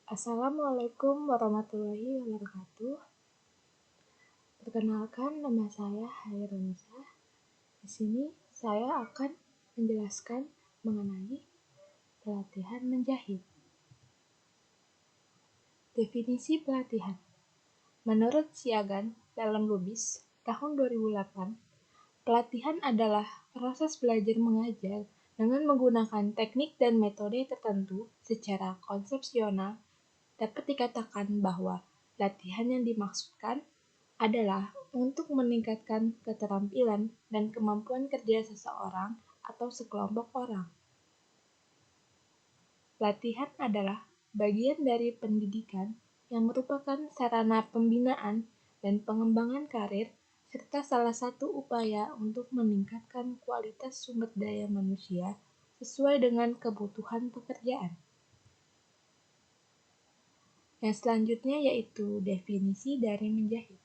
Assalamualaikum warahmatullahi wabarakatuh. Perkenalkan, nama saya Hairunisa. Di sini saya akan menjelaskan mengenai pelatihan menjahit. Definisi pelatihan. Menurut Siagan dalam Lubis tahun 2008, pelatihan adalah proses belajar mengajar dengan menggunakan teknik dan metode tertentu secara konsepsional. Dapat dikatakan bahwa latihan yang dimaksudkan adalah untuk meningkatkan keterampilan dan kemampuan kerja seseorang atau sekelompok orang. Latihan adalah bagian dari pendidikan yang merupakan sarana pembinaan dan pengembangan karir serta salah satu upaya untuk meningkatkan kualitas sumber daya manusia sesuai dengan kebutuhan pekerjaan. Yang selanjutnya yaitu definisi dari menjahit.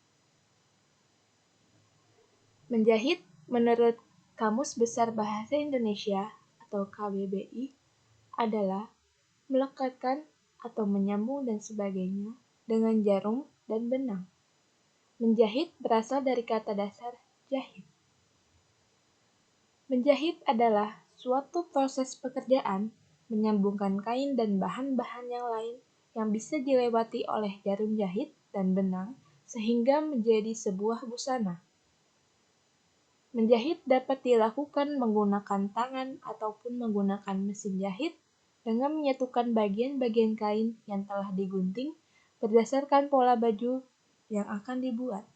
Menjahit menurut Kamus Besar Bahasa Indonesia atau KBBI adalah melekatkan atau menyambung dan sebagainya dengan jarum dan benang. Menjahit berasal dari kata dasar jahit. Menjahit adalah suatu proses pekerjaan menyambungkan kain dan bahan-bahan yang lain yang bisa dilewati oleh jarum jahit dan benang sehingga menjadi sebuah busana. Menjahit dapat dilakukan menggunakan tangan ataupun menggunakan mesin jahit dengan menyatukan bagian-bagian kain yang telah digunting berdasarkan pola baju yang akan dibuat.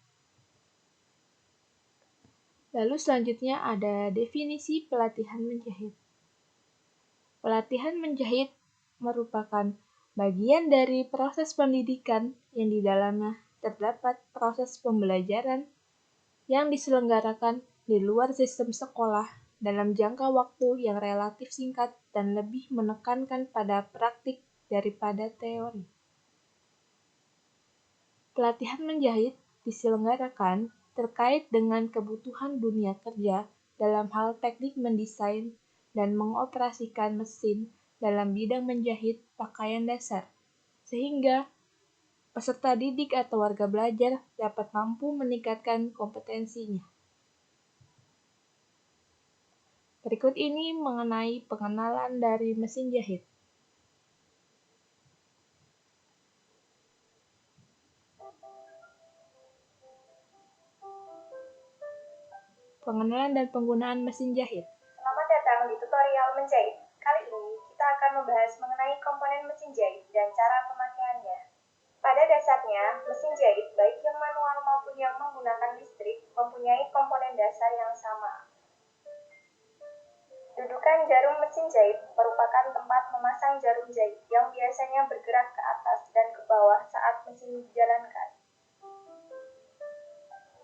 Lalu selanjutnya ada definisi pelatihan menjahit. Pelatihan menjahit merupakan bagian dari proses pendidikan yang di dalamnya terdapat proses pembelajaran yang diselenggarakan di luar sistem sekolah dalam jangka waktu yang relatif singkat dan lebih menekankan pada praktik daripada teori. Pelatihan menjahit diselenggarakan terkait dengan kebutuhan dunia kerja dalam hal teknik mendesain dan mengoperasikan mesin dalam bidang menjahit pakaian dasar, sehingga peserta didik atau warga belajar dapat mampu meningkatkan kompetensinya. Berikut ini mengenai pengenalan dari mesin jahit. Pengenalan dan penggunaan mesin jahit. Selamat datang di tutorial menjahit. Kali ini kita akan membahas mengenai komponen mesin jahit dan cara pemakaiannya. Pada dasarnya, mesin jahit baik yang manual maupun yang menggunakan listrik mempunyai komponen dasar yang sama. Dudukan jarum mesin jahit merupakan tempat memasang jarum jahit yang biasanya bergerak ke atas dan ke bawah saat mesin dijalankan.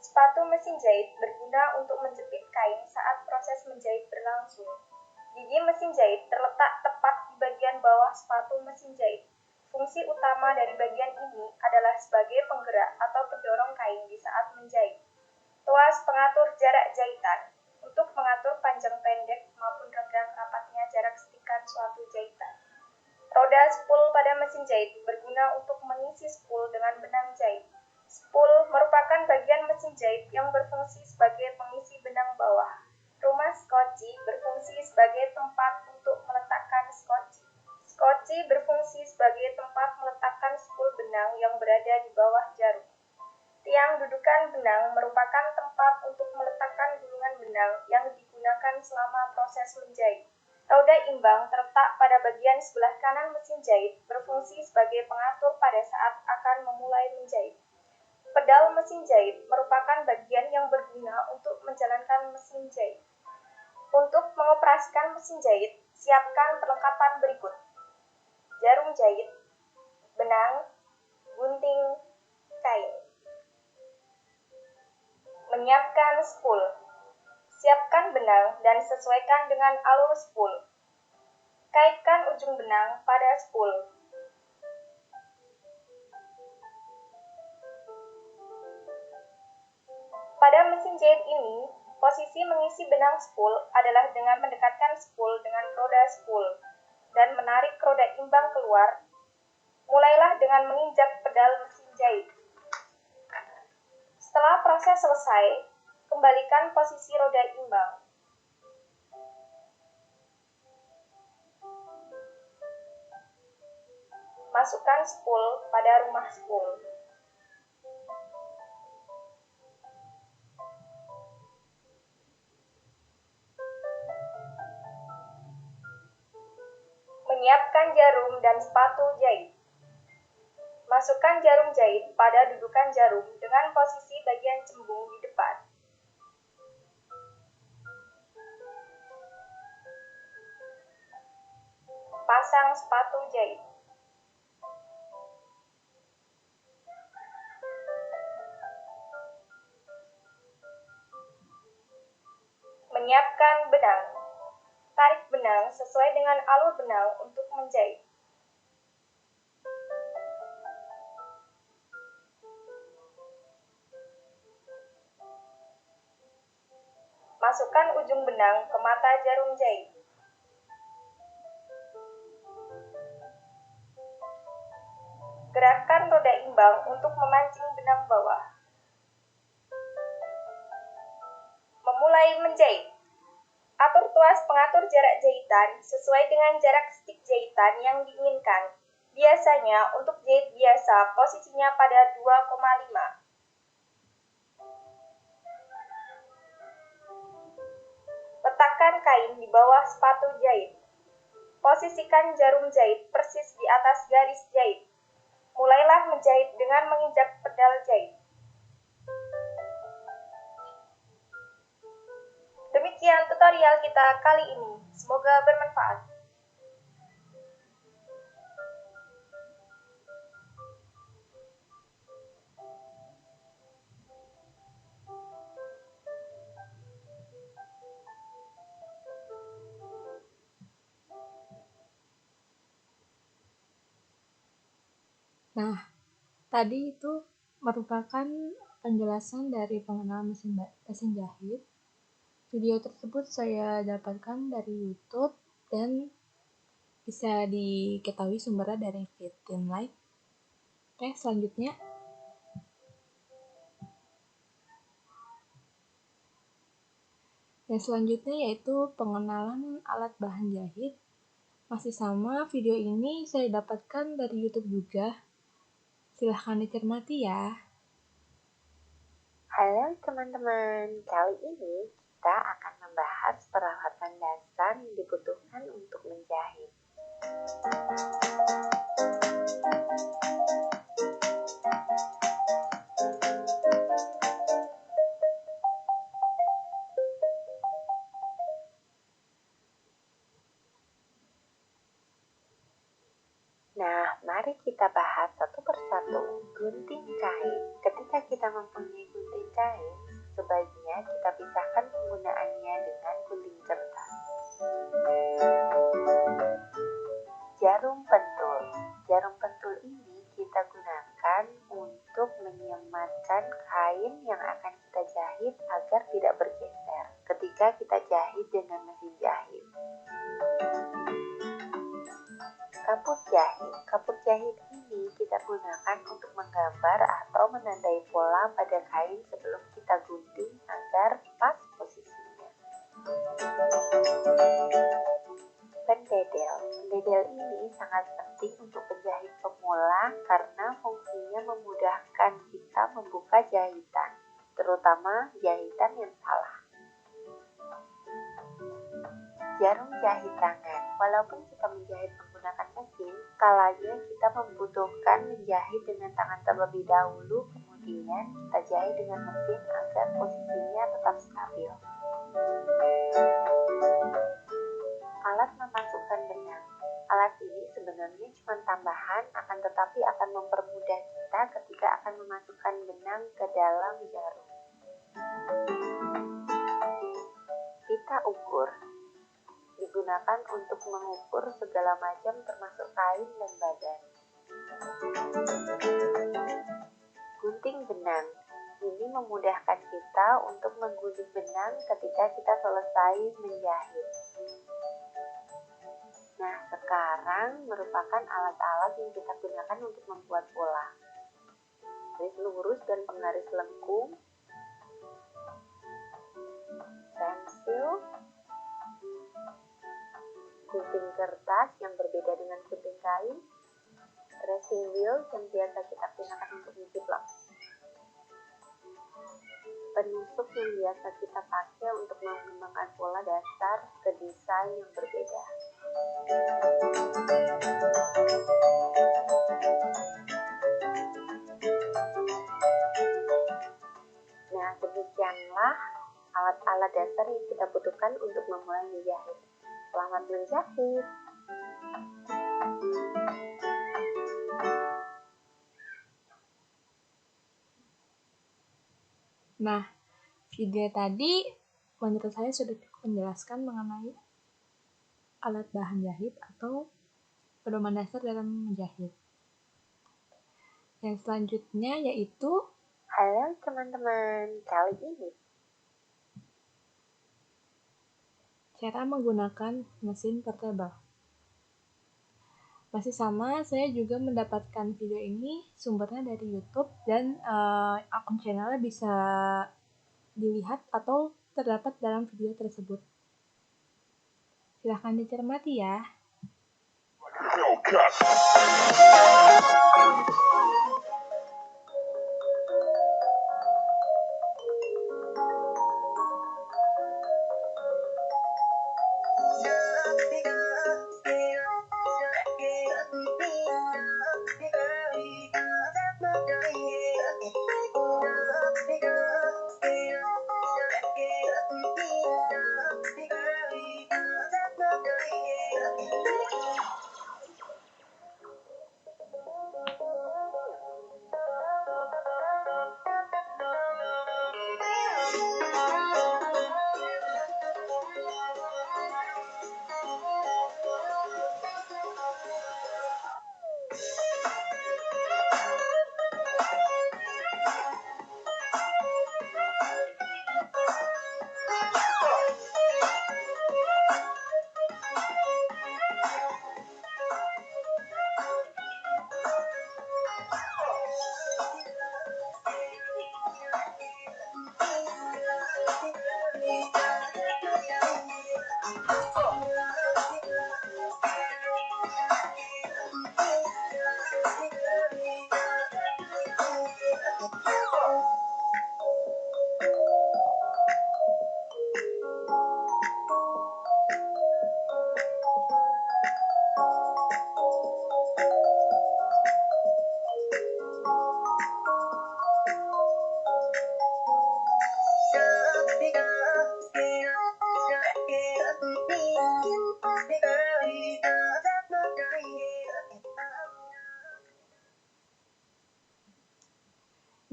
Sepatu mesin jahit berguna untuk menjepit kain saat proses menjahit berlangsung. Gigi mesin jahit terletak tepat di bagian bawah sepatu mesin jahit. Fungsi utama dari bagian ini adalah sebagai penggerak atau pendorong kain di saat menjahit. Tuas pengatur jarak jahitan untuk mengatur panjang pendek maupun renggang rapatnya jarak setikan suatu jahitan. Roda spool pada mesin jahit berguna untuk mengisi spool dengan benang jahit. Spool merupakan bagian mesin jahit yang berfungsi sebagai pengisi benang bawah. Rumah skoci berfungsi sebagai tempat untuk meletakkan skoci. Skoci berfungsi sebagai tempat meletakkan spool benang yang berada di bawah jarum. Tiang dudukan benang merupakan tempat untuk meletakkan gulungan benang yang digunakan selama proses menjahit. Roda imbang terletak pada bagian sebelah kanan mesin jahit berfungsi sebagai pengatur pada saat akan memulai menjahit. Pedal mesin jahit merupakan bagian yang berguna untuk menjalankan mesin jahit. Untuk mengoperasikan mesin jahit, siapkan perlengkapan berikut: jarum jahit, benang, gunting, kain. Menyiapkan spool. Siapkan benang dan sesuaikan dengan alur spool. Kaitkan ujung benang pada spool. Pada mesin jahit ini, posisi mengisi benang spool adalah dengan mendekatkan spool dengan roda spool dan menarik roda imbang keluar Mulailah dengan menginjak pedal mesin jahit. Setelah proses selesai, kembalikan posisi roda imbang. Masukkan spool pada rumah spool. Menyiapkan jarum dan sepatu jahit. Masukkan jarum jahit pada dudukan jarum dengan posisi bagian cembung di depan. Pasang sepatu jahit. Menyiapkan benang. Tarik benang sesuai dengan alur benang untuk menjahit. Masukkan ujung benang ke mata jarum jahit. Gerakkan roda imbang untuk memancing benang bawah. Memulai menjahit. Atur tuas pengatur jarak jahitan sesuai dengan jarak stik jahitan yang diinginkan. Biasanya untuk jahit biasa posisinya pada 2,5. Letakkan kain di bawah sepatu jahit. Posisikan jarum jahit persis di atas garis jahit. Mulailah menjahit dengan menginjak pedal jahit. Demikian tutorial kita kali ini. Semoga bermanfaat. Nah, tadi itu merupakan penjelasan dari pengenalan mesin jahit. Video tersebut saya dapatkan dari YouTube dan bisa diketahui sumbernya dari Fitlight. Oke, selanjutnya. Dan selanjutnya yaitu pengenalan alat bahan jahit. Masih sama, video ini saya dapatkan dari YouTube juga. Silahkan dicermati ya. Halo teman-teman, kali ini kita akan membahas peralatan dasar yang dibutuhkan untuk menjahit. Nah, mari kita bahas satu persatu. Gunting kain. Ketika kita mempunyai gunting kain, sebaiknya kita pisahkan penggunaannya dengan gunting kertas. Jarum pentul. Jarum pentul ini kita gunakan untuk menyematkan kain yang akan kita jahit agar tidak bergeser ketika kita jahit dengan mesin jahit. Kapur jahit. Kapur jahit ini kita gunakan untuk menggambar atau menandai pola pada kain sebelum kita gunting agar pas posisinya. Pendedel. Pendedel ini sangat penting untuk penjahit pemula karena fungsinya memudahkan kita membuka jahitan, terutama jahitan yang salah. Jarum jahit tangan. Walaupun kita menjahit menggunakan mesin, kalanya kita membutuhkan menjahit dengan tangan terlebih dahulu, kemudian kita jahit dengan mesin agar posisinya tetap stabil. Alat memasukkan benang. Alat ini sebenarnya cuma tambahan, akan tetapi akan mempermudah kita ketika akan memasukkan benang ke dalam jarum. Pita ukur. Digunakan untuk mengukur segala macam termasuk kain dan badan. Gunting benang. Ini memudahkan kita untuk menggunting benang ketika kita selesai menjahit. Nah, sekarang sekarang merupakan alat-alat yang kita gunakan untuk membuat pola. Garis lurus dan penggaris lengkung, pensil, gunting kertas yang berbeda dengan gunting kain, tracing wheel yang biasa kita gunakan untuk menjiplak, penusuk yang biasa kita pakai untuk mengembangkan pola dasar ke desain yang berbeda. Nah, demikianlah alat-alat dasar yang kita butuhkan untuk memulai menjahit. Selamat menjahit! Nah, video tadi menurut saya sudah cukup menjelaskan mengenai alat bahan jahit atau pedoman dasar dalam menjahit. Yang selanjutnya yaitu Halo teman-teman, kali ini cara menggunakan mesin portable. Masih sama, saya juga mendapatkan video ini sumbernya dari YouTube dan akun channelnya bisa dilihat atau terdapat dalam video tersebut. Silahkan dicermati ya.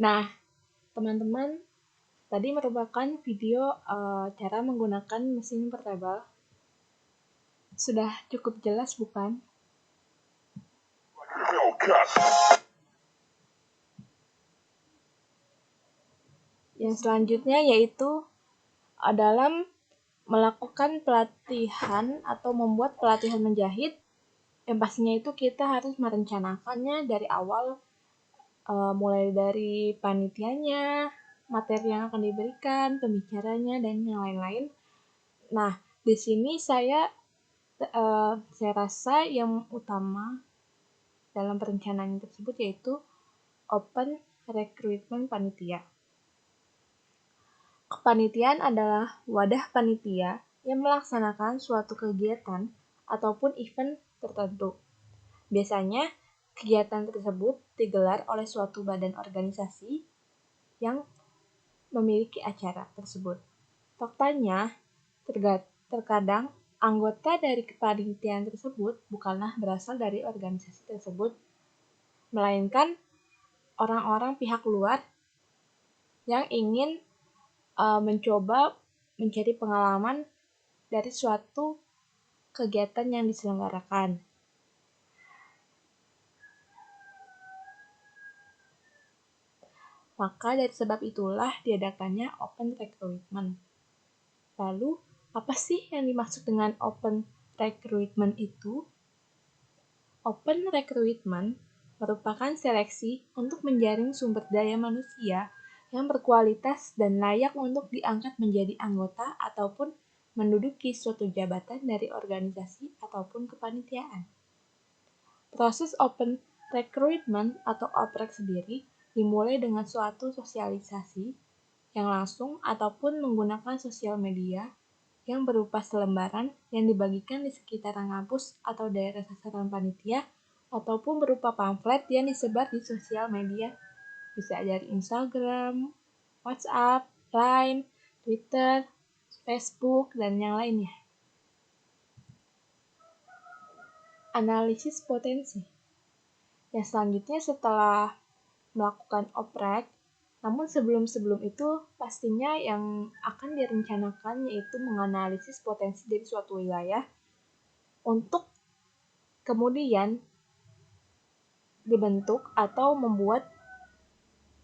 Nah, teman-teman, tadi merupakan video cara menggunakan mesin portable. Sudah cukup jelas, bukan? Yang selanjutnya yaitu dalam melakukan pelatihan atau membuat pelatihan menjahit, yang pastinya itu kita harus merencanakannya dari awal, mulai dari panitianya, materi yang akan diberikan, pembicaranya, dan yang lain-lain. Nah, di sini saya rasa yang utama dalam perencanaan tersebut yaitu open recruitment panitia. Kepanitiaan adalah wadah panitia yang melaksanakan suatu kegiatan ataupun event tertentu. Biasanya, kegiatan tersebut digelar oleh suatu badan organisasi yang memiliki acara tersebut. Faktanya, terkadang anggota dari kepanitiaan tersebut bukanlah berasal dari organisasi tersebut, melainkan orang-orang pihak luar yang ingin mencoba mencari pengalaman dari suatu kegiatan yang diselenggarakan. Maka dari sebab itulah diadakannya open recruitment. Lalu, apa sih yang dimaksud dengan open recruitment itu? Open recruitment merupakan seleksi untuk menjaring sumber daya manusia yang berkualitas dan layak untuk diangkat menjadi anggota ataupun menduduki suatu jabatan dari organisasi ataupun kepanitiaan. Proses open recruitment atau oprek sendiri dimulai dengan suatu sosialisasi yang langsung ataupun menggunakan sosial media yang berupa selembaran yang dibagikan di sekitaran kampus atau daerah sasaran panitia ataupun berupa pamflet yang disebar di sosial media, bisa dari Instagram, WhatsApp, Line, Twitter, Facebook, dan yang lainnya. Analisis potensi. Yang selanjutnya setelah melakukan oprek, namun sebelum itu pastinya yang akan direncanakan yaitu menganalisis potensi dari suatu wilayah untuk kemudian dibentuk atau membuat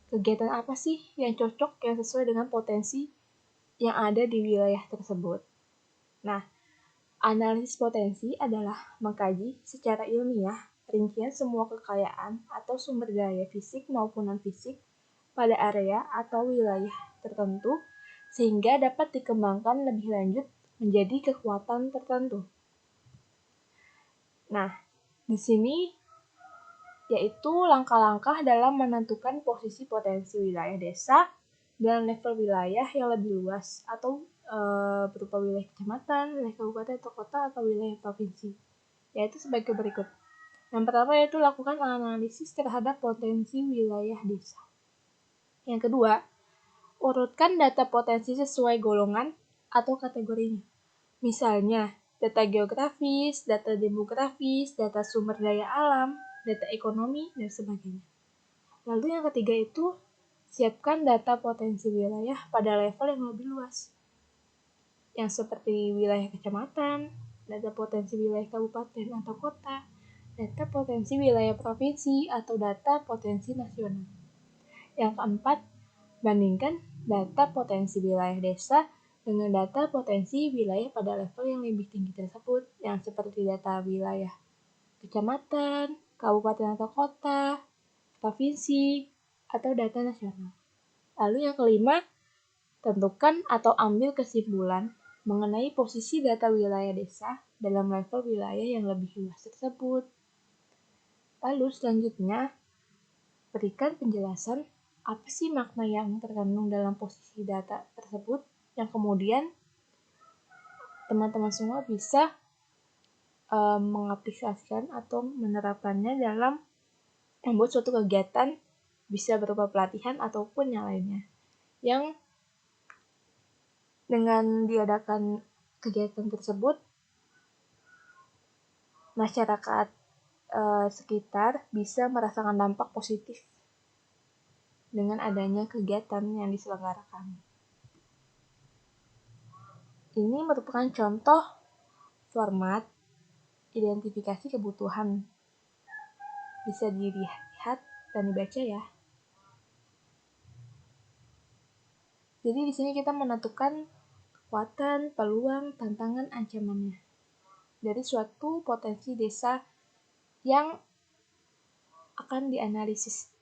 kegiatan apa sih yang cocok, yang sesuai dengan potensi yang ada di wilayah tersebut. Nah, analisis potensi adalah mengkaji secara ilmiah rincian semua kekayaan atau sumber daya fisik maupun non-fisik pada area atau wilayah tertentu sehingga dapat dikembangkan lebih lanjut menjadi kekuatan tertentu. Nah, di sini yaitu langkah-langkah dalam menentukan posisi potensi wilayah desa dan level wilayah yang lebih luas atau berupa wilayah kecamatan, wilayah kabupaten atau kota atau wilayah provinsi, yaitu sebagai berikut. Yang pertama yaitu lakukan analisis terhadap potensi wilayah desa. Yang kedua, urutkan data potensi sesuai golongan atau kategorinya. Misalnya, data geografis, data demografis, data sumber daya alam, data ekonomi, dan sebagainya. Lalu yang ketiga itu, siapkan data potensi wilayah pada level yang lebih luas, yang seperti wilayah kecamatan, data potensi wilayah kabupaten atau kota, data potensi wilayah provinsi, atau data potensi nasional. Yang keempat, bandingkan data potensi wilayah desa dengan data potensi wilayah pada level yang lebih tinggi tersebut, yang seperti data wilayah kecamatan, kabupaten atau kota, provinsi, atau data nasional. Lalu yang kelima, tentukan atau ambil kesimpulan mengenai posisi data wilayah desa dalam level wilayah yang lebih luas tersebut. Lalu selanjutnya, berikan penjelasan apa sih makna yang terkandung dalam posisi data tersebut yang kemudian teman-teman semua bisa mengaplikasikan atau menerapkannya dalam membuat suatu kegiatan, bisa berupa pelatihan ataupun yang lainnya. Yang dengan diadakan kegiatan tersebut, masyarakat sekitar bisa merasakan dampak positif dengan adanya kegiatan yang diselenggarakan. Ini merupakan contoh format identifikasi kebutuhan. Bisa dilihat dan dibaca ya. Jadi di sini kita menentukan kekuatan, peluang, tantangan, ancamannya dari suatu potensi desa yang akan dianalisis.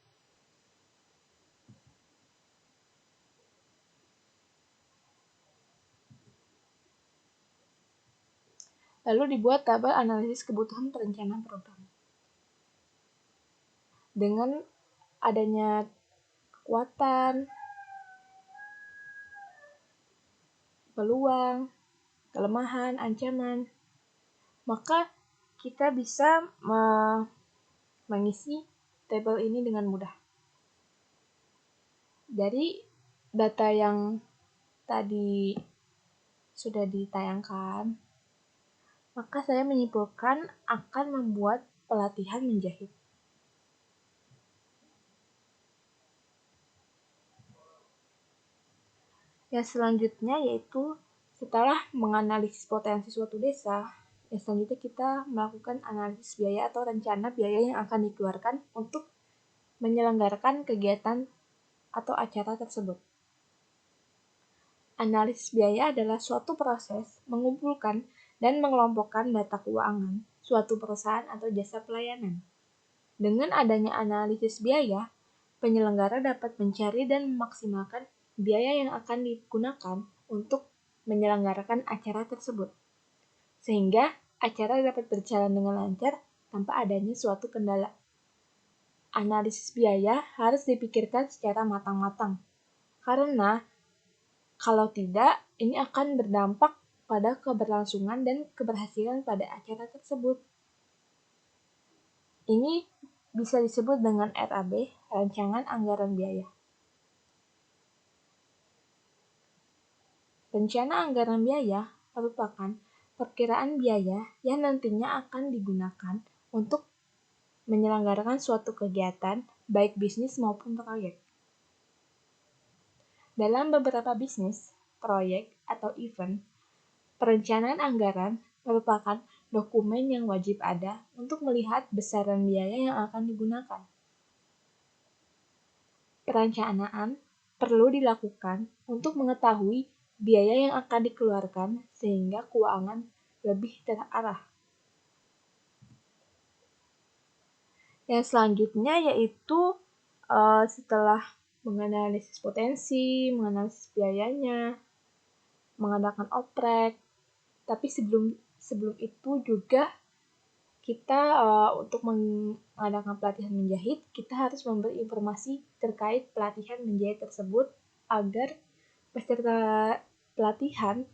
Lalu dibuat tabel analisis kebutuhan perencanaan program. Dengan adanya kekuatan, peluang, kelemahan, ancaman, maka kita bisa mengisi tabel ini dengan mudah. Dari data yang tadi sudah ditayangkan, maka saya menyimpulkan akan membuat pelatihan menjahit. Yang selanjutnya yaitu setelah menganalisis potensi suatu desa, yang selanjutnya kita melakukan analisis biaya atau rencana biaya yang akan dikeluarkan untuk menyelenggarakan kegiatan atau acara tersebut. Analisis biaya adalah suatu proses mengumpulkan dan mengelompokkan data keuangan suatu perusahaan atau jasa pelayanan. Dengan adanya analisis biaya, penyelenggara dapat mencari dan memaksimalkan biaya yang akan digunakan untuk menyelenggarakan acara tersebut, sehingga acara dapat berjalan dengan lancar tanpa adanya suatu kendala. Analisis biaya harus dipikirkan secara matang-matang, karena kalau tidak, ini akan berdampak pada keberlangsungan dan keberhasilan pada acara tersebut. Ini bisa disebut dengan RAB, Rancangan Anggaran Biaya. Rencana anggaran biaya merupakan perkiraan biaya yang nantinya akan digunakan untuk menyelenggarakan suatu kegiatan, baik bisnis maupun proyek. Dalam beberapa bisnis, proyek, atau event, perencanaan anggaran merupakan dokumen yang wajib ada untuk melihat besaran biaya yang akan digunakan. Perencanaan perlu dilakukan untuk mengetahui biaya yang akan dikeluarkan sehingga keuangan lebih terarah. Yang selanjutnya yaitu setelah menganalisis potensi, menganalisis biayanya, mengadakan oprek. Tapi sebelum itu juga kita untuk mengadakan pelatihan menjahit, kita harus memberi informasi terkait pelatihan menjahit tersebut agar peserta pelatihan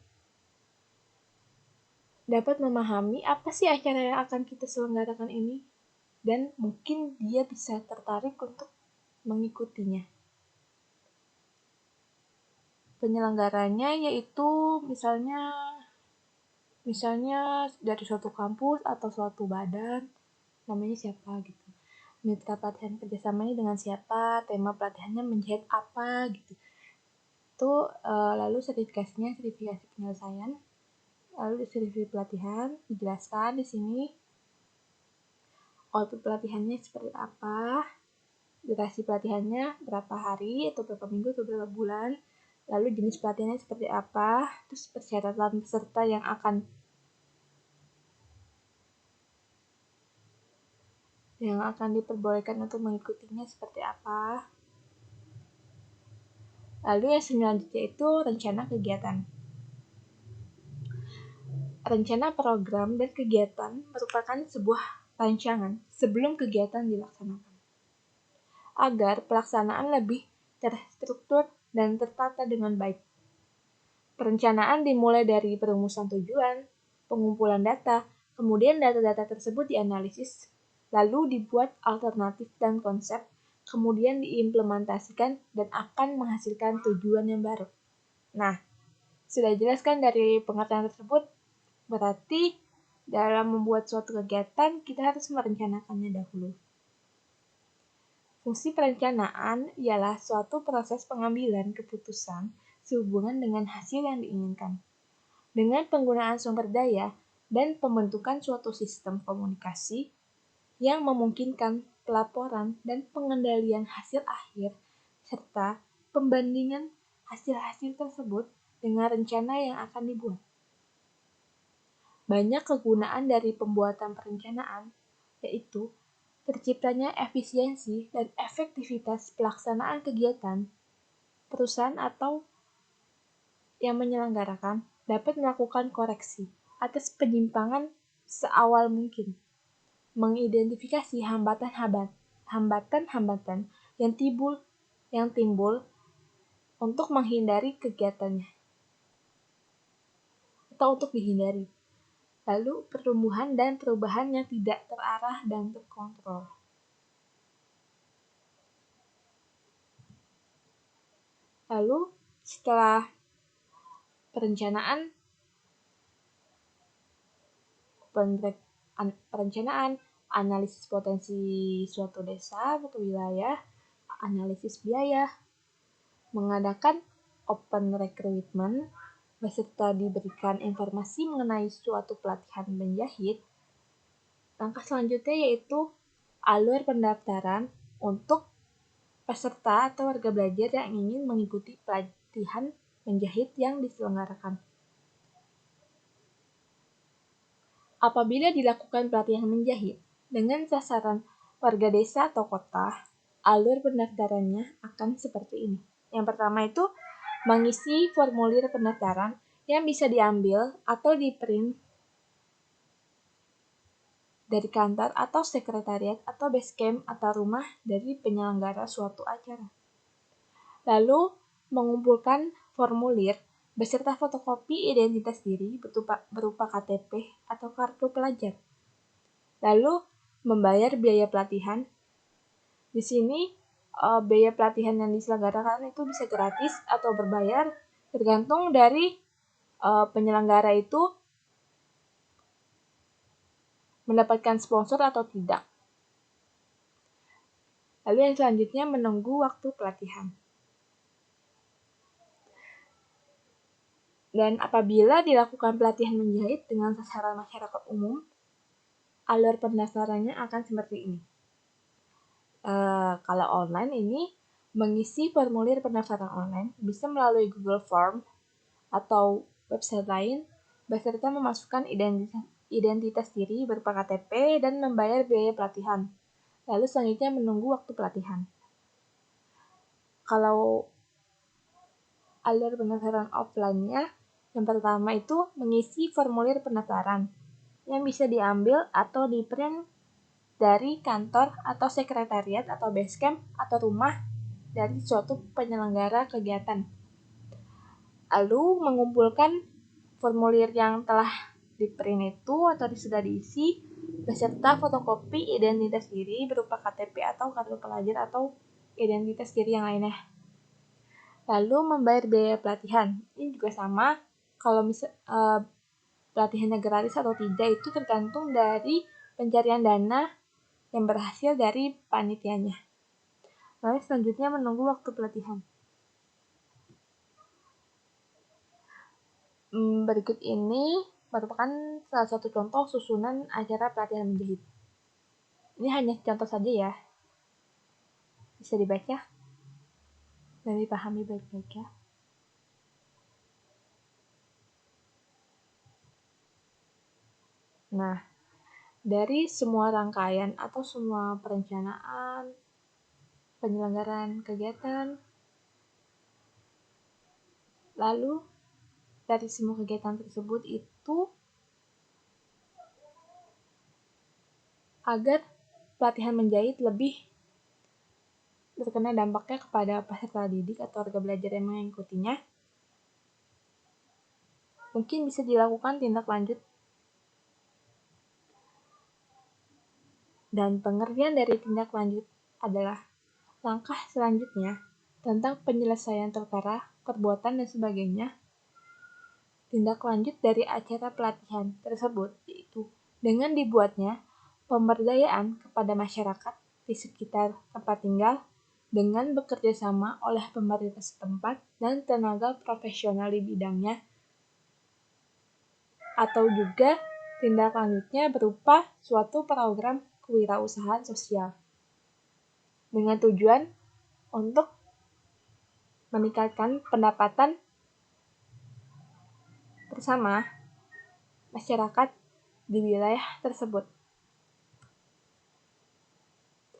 dapat memahami apa sih acara yang akan kita selenggarakan ini, dan mungkin dia bisa tertarik untuk mengikutinya. Penyelenggaranya yaitu misalnya dari suatu kampus atau suatu badan, namanya siapa gitu. Mitra pelatihan kerjasamanya dengan siapa, tema pelatihannya menjahit apa gitu. Itu lalu sertifikasinya sertifikasi penyelesaian. Lalu sertifikasi pelatihan dijelaskan di sini. Output pelatihannya seperti apa, durasi pelatihannya berapa hari atau berapa minggu atau berapa bulan, lalu jenis pelatihannya seperti apa, terus persyaratan peserta yang akan diperbolehkan untuk mengikutinya seperti apa. Lalu yang selanjutnya itu rencana kegiatan. Rencana program dan kegiatan merupakan sebuah rancangan sebelum kegiatan dilaksanakan, agar pelaksanaan lebih terstruktur dan tertata dengan baik. Perencanaan dimulai dari perumusan tujuan, pengumpulan data, kemudian data-data tersebut dianalisis, lalu dibuat alternatif dan konsep, kemudian diimplementasikan dan akan menghasilkan tujuan yang baru. Nah, sudah jelaskan dari pengertian tersebut, berarti dalam membuat suatu kegiatan, kita harus merencanakannya dahulu. Fungsi perencanaan ialah suatu proses pengambilan keputusan sehubungan dengan hasil yang diinginkan, dengan penggunaan sumber daya dan pembentukan suatu sistem komunikasi yang memungkinkan pelaporan dan pengendalian hasil akhir, serta pembandingan hasil-hasil tersebut dengan rencana yang akan dibuat. Banyak kegunaan dari pembuatan perencanaan, yaitu terciptanya efisiensi dan efektivitas pelaksanaan kegiatan. Perusahaan atau yang menyelenggarakan dapat melakukan koreksi atas penyimpangan seawal mungkin, mengidentifikasi hambatan-hambatan yang timbul untuk menghindari kegiatannya atau untuk dihindari. Lalu pertumbuhan dan perubahan yang tidak terarah dan terkontrol. Lalu setelah perencanaan, analisis potensi suatu desa atau wilayah, analisis biaya, mengadakan open recruitment, beserta diberikan informasi mengenai suatu pelatihan menjahit. Langkah selanjutnya yaitu alur pendaftaran untuk peserta atau warga belajar yang ingin mengikuti pelatihan menjahit yang diselenggarakan. Apabila dilakukan pelatihan menjahit dengan sasaran warga desa atau kota, alur pendaftarannya akan seperti ini. Yang pertama itu mengisi formulir pendaftaran yang bisa diambil atau di-print dari kantor atau sekretariat atau base camp atau rumah dari penyelenggara suatu acara. Lalu mengumpulkan formulir beserta fotokopi identitas diri berupa KTP atau kartu pelajar. Lalu membayar biaya pelatihan. Di sini biaya pelatihan yang diselenggarakan itu bisa gratis atau berbayar, tergantung dari penyelenggara itu mendapatkan sponsor atau tidak. Lalu yang selanjutnya menunggu waktu pelatihan. Dan apabila dilakukan pelatihan menjahit dengan sasaran masyarakat umum, alur pendaftarannya akan seperti ini. Kalau online ini, mengisi formulir pendaftaran online bisa melalui Google Form atau website lain, beserta memasukkan identitas diri berupa KTP dan membayar biaya pelatihan. Lalu selanjutnya menunggu waktu pelatihan. Kalau alur pendaftaran offline-nya, yang pertama itu mengisi formulir pendaftaran yang bisa diambil atau di-print dari kantor atau sekretariat atau base camp atau rumah dari suatu penyelenggara kegiatan. Lalu mengumpulkan formulir yang telah di-print itu atau sudah diisi beserta fotokopi identitas diri berupa KTP atau kartu pelajar atau identitas diri yang lainnya. Lalu membayar biaya pelatihan. Ini juga sama, kalau pelatihannya gratis atau tidak itu tergantung dari pencarian dana yang berhasil dari panitianya. Lalu selanjutnya menunggu waktu pelatihan. Berikut ini merupakan salah satu contoh susunan acara pelatihan menjahit. Ini hanya contoh saja ya. Bisa dibaca dan dipahami baik-baik ya. Nah, dari semua rangkaian atau semua perencanaan, penyelenggaraan kegiatan, lalu dari semua kegiatan tersebut itu agar pelatihan menjahit lebih terkena dampaknya kepada peserta didik atau warga belajar yang mengikutinya, mungkin bisa dilakukan tindak lanjut. Dan pengertian dari tindak lanjut adalah langkah selanjutnya tentang penyelesaian perkara, perbuatan, dan sebagainya. Tindak lanjut dari acara pelatihan tersebut yaitu dengan dibuatnya pemberdayaan kepada masyarakat di sekitar tempat tinggal dengan bekerja sama oleh pemerintah setempat dan tenaga profesional di bidangnya, atau juga tindak lanjutnya berupa suatu program kewirausahaan sosial dengan tujuan untuk meningkatkan pendapatan bersama masyarakat di wilayah tersebut.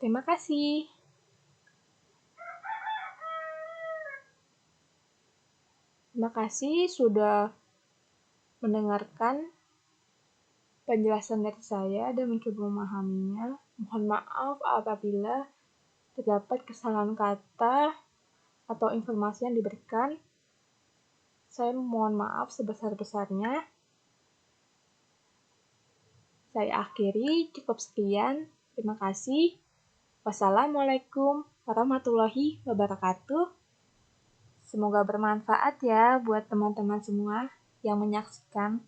Terima kasih. Terima kasih sudah mendengarkan penjelasan dari saya dan mencoba memahaminya. Mohon maaf apabila terdapat kesalahan kata atau informasi yang diberikan. Saya mohon maaf sebesar-besarnya. Saya akhiri, cukup sekian. Terima kasih. Wassalamualaikum warahmatullahi wabarakatuh. Semoga bermanfaat ya buat teman-teman semua yang menyaksikan.